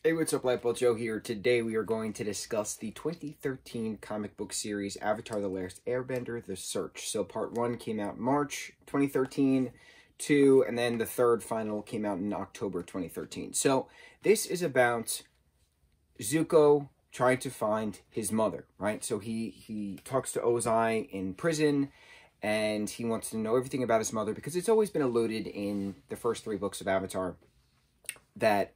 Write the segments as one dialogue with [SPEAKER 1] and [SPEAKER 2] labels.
[SPEAKER 1] Hey, what's up, lightboltjoe here. Today we are going to discuss the 2013 comic book series Avatar: The Last Airbender, The Search. So part 1 came out March 2013, 2, and then the third final came out in October 2013. So this is about Zuko trying to find his mother, right? So he talks to Ozai in prison, and he wants to know everything about his mother because it's always been alluded in the first 3 books of Avatar that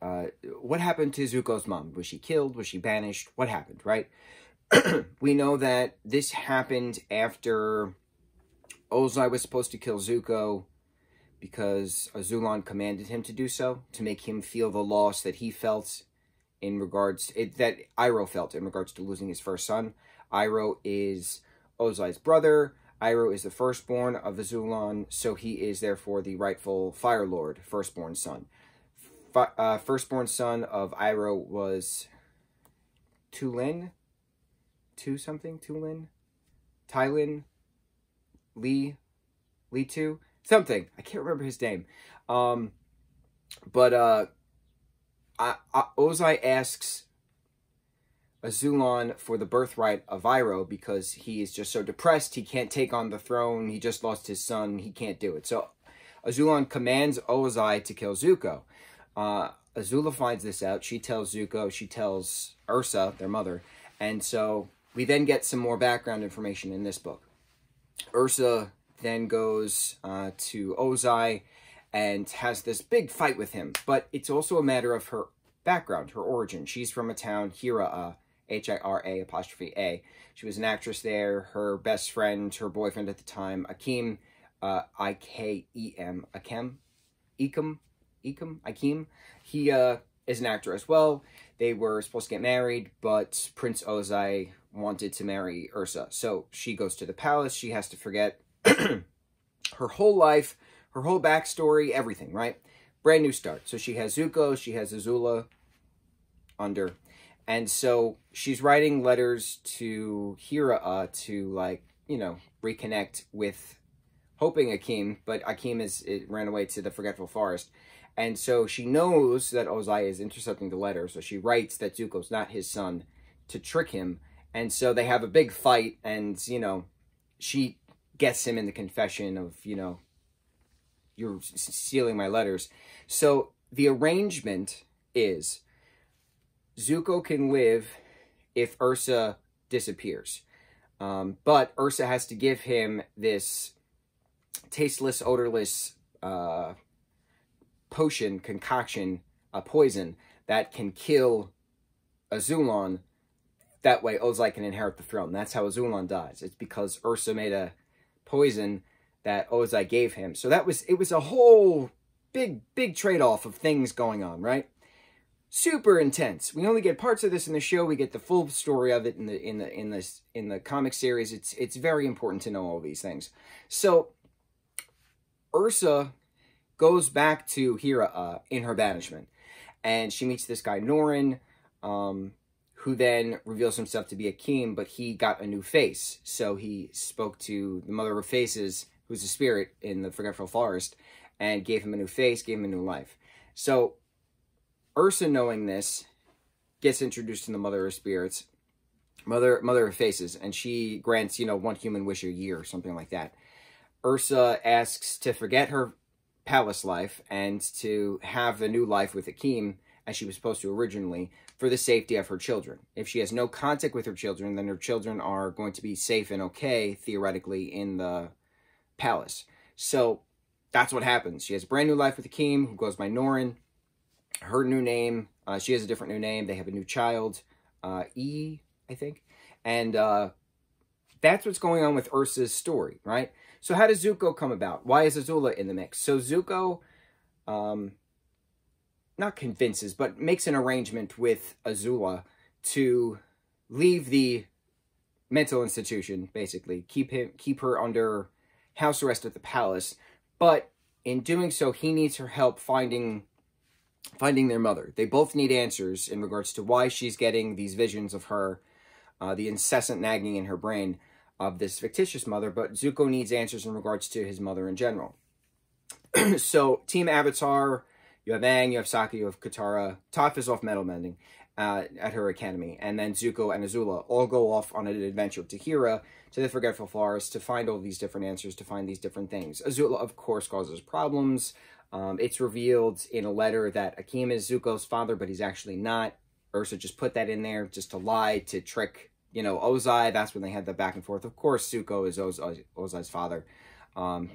[SPEAKER 1] what happened to Zukos mom? Was she killed? Was she banished? What happened, right? We know that this happened after Ozai was supposed to kill Zuko because Azulon commanded him to do so, to make him feel the loss that he felt in regards, that Iroh felt in regards to losing his first son. Iroh is Ozai's brother. Iroh is the firstborn of Azulon, so he is therefore the rightful Fire Lord, firstborn son. Firstborn son of Iroh was Tulin, Tylin, Lee Tu, something. I can't remember his name. Ozai asks Azulon for the birthright of Iroh because he is just so depressed. He can't take on the throne. He just lost his son. He can't do it. So Azulon commands Ozai to kill Zuko. Azula finds this out. She tells Zuko, she tells Ursa, their mother, and so we then get some more background information in this book. Ursa then goes to Ozai and has this big fight with him, but it's also a matter of her background, her origin. She's from a town, Hira, H-I-R-A''A. She was an actress there. Her best friend, her boyfriend at the time, Akeem, I-K-E-M, Akeem, he is an actor as well. They were supposed to get married, but Prince Ozai wanted to marry Ursa. So she goes to the palace. She has to forget her whole life, her whole backstory, everything, right? Brand new start. So she has Zuko, she has Azula under. And so she's writing letters to Hira to, like, you know, reconnect with, hoping Akeem, but Akeem ran away to the Forgetful Forest. And so she knows that Ozai is intercepting the letter, so she writes that Zuko's not his son to trick him. And so they have a big fight, and, you know, she gets him in the confession of, you know, you're stealing my letters. So the arrangement is Zuko can live if Ursa disappears. But Ursa has to give him this tasteless, odorless potion, concoction, a poison that can kill Azulon. That way Ozai can inherit the throne. That's how Azulon dies. It's because Ursa made a poison that Ozai gave him. So it was a whole big trade-off of things going on, right? Super intense. We only get parts of this in the show. We get the full story of it in the comic series. It's very important to know all these things. So Ursa goes back to Hira in her banishment, and she meets this guy Norin, who then reveals himself to be Akeem, but he got a new face. So he spoke to the Mother of Faces, who's a spirit in the Forgetful Forest, and gave him a new face, gave him a new life. So Ursa, knowing this, gets introduced to the Mother of Spirits, Mother of Faces, and she grants, you know, 1 human wish a year, or something like that. Ursa asks to forget her palace life and to have a new life with Akeem, as she was supposed to originally, for the safety of her children. If she has no contact with her children, then her children are going to be safe and okay, theoretically, in the palace. So that's what happens. She has a brand new life with Akeem, who goes by Norin. Her new name, she has a different new name. They have a new child, E, I think. And that's what's going on with Ursa's story, right? So how does Zuko come about? Why is Azula in the mix? So Zuko, not convinces, but makes an arrangement with Azula to leave the mental institution, basically. Keep her under house arrest at the palace. But in doing so, he needs her help finding their mother. They both need answers in regards to why she's getting these visions of her, the incessant nagging in her brain of this fictitious mother, but Zuko needs answers in regards to his mother in general. So Team Avatar You have Aang, you have Sokka, you have Katara. Toph is off metal mending at her academy. And then Zuko and Azula all go off on an adventure to Hira, to the Forgetful Forest, to find all these different answers, to find these different things. Azula, of course, causes problems. It's revealed in a letter that Akim is Zuko's father, but he's actually not. Ursa just put that in there just to lie, to trick, you know, Ozai. That's when they had the back and forth. Of course, Zuko is Ozai's father.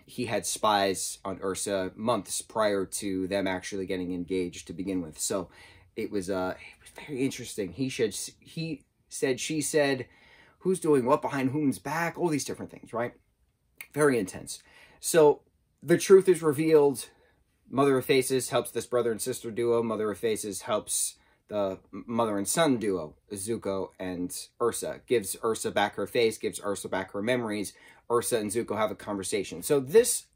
[SPEAKER 1] He had spies on Ursa months prior to them actually getting engaged to begin with. So it was very interesting. He said, she said, who's doing what behind whom's back, all these different things, right? Very intense. So the truth is revealed. Mother of Faces helps this brother and sister duo. Mother of Faces helps the mother and son duo, Zuko and Ursa. Gives Ursa back her face, gives Ursa back her memories. Ursa and Zuko have a conversation. So this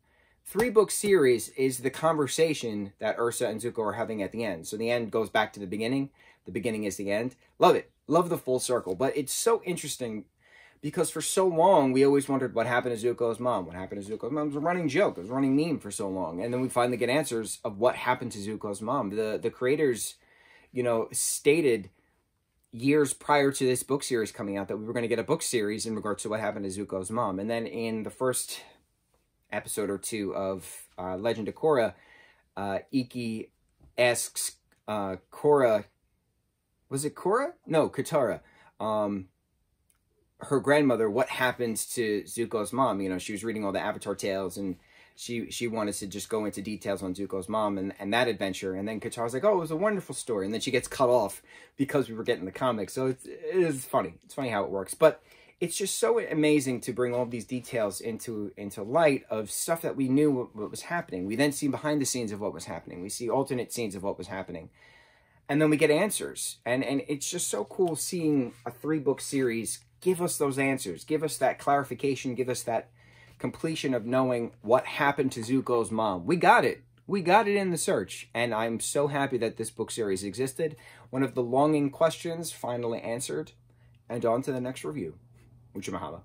[SPEAKER 1] 3-book series is the conversation that Ursa and Zuko are having at the end. So the end goes back to the beginning. The beginning is the end. Love it. Love the full circle. But it's so interesting because for so long, we always wondered what happened to Zuko's mom. What happened to Zuko's mom? It was a running joke. It was a running meme for so long. And then we finally get answers of what happened to Zuko's mom. The creators, you know, stated years prior to this book series coming out that we were going to get a book series in regards to what happened to Zuko's mom. And then in the first episode or 2 of Legend of Korra, Ikki asks Korra, was it Korra? No, Katara. Her grandmother, what happens to Zuko's mom? You know, she was reading all the Avatar tales, and she wanted to just go into details on Zuko's mom and that adventure. And then Katara's like, oh, it was a wonderful story. And then she gets cut off because we were getting the comic. So it is funny. It's funny how it works. But it's just so amazing to bring all these details into light of stuff that we knew what was happening. We then see behind the scenes of what was happening. We see alternate scenes of what was happening. And then we get answers. And it's just so cool seeing a 3-book series give us those answers, give us that clarification, give us that completion of knowing what happened to Zuko's mom. We got it. We got it in the search. And I'm so happy that this book series existed. One of the longing questions finally answered. And on to the next review. Mucho mahalo.